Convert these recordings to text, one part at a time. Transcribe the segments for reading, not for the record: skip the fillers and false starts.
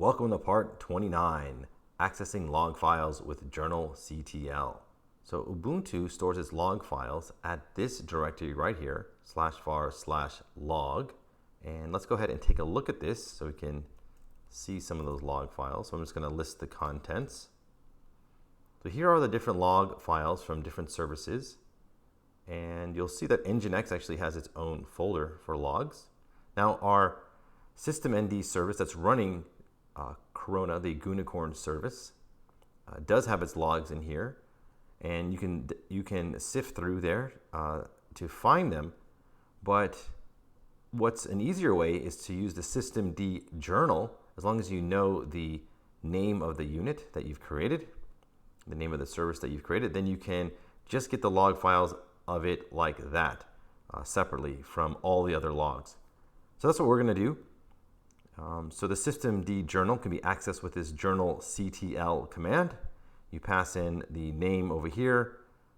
Welcome to part 29, accessing log files with journalctl. So Ubuntu stores its log files at this directory right here, /var/log. And let's go ahead and take a look at this so we can see some of those log files. So I'm just going to list the contents. So here are the different log files from different services. And you'll see that Nginx actually has its own folder for logs. Now our systemd service that's running Corona, the Gunicorn service, does have its logs in here, and you can sift through there to find them. But what's an easier way is to use the systemd journal. As long as you know the name of the unit that you've created, the name of the service that you've created, then you can just get the log files of it like that, separately from all the other logs. So that's what we're going to do. So the systemd journal can be accessed with this journalctl command. You pass in the name over here,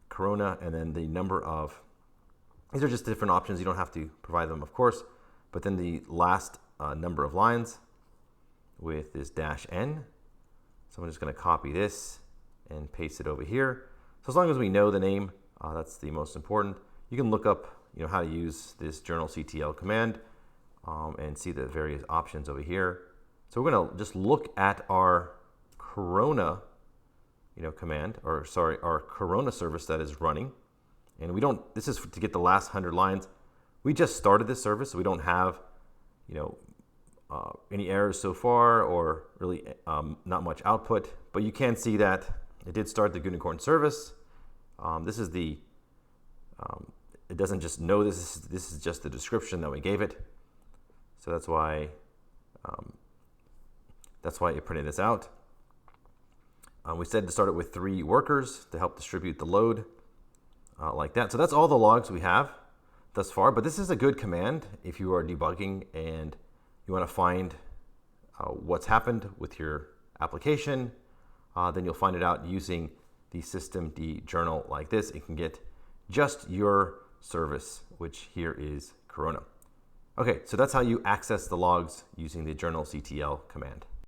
Corona, and then the number of, these are just different options. You don't have to provide them, of course, but then the last number of lines with this -n. So I'm just going to copy this and paste it over here. So as long as we know the name, that's the most important. You can look up, how to use this journalctl command. And see the various options over here. So we're going to just look at our Corona, command, or sorry, our Corona service that is running. And we don't, this is to get the last 100 lines. We just started this service, so we don't have, any errors so far, or really not much output. But you can see that it did start the Gunicorn service. This is the, it doesn't just know this. This is just the description that we gave it. So that's why it printed this out. We said to start it with 3 workers to help distribute the load like that. So that's all the logs we have thus far. But this is a good command if you are debugging and you want to find what's happened with your application. Then you'll find it out using the systemd journal like this. It can get just your service, which here is Corona. Okay, so that's how you access the logs using the journalctl command.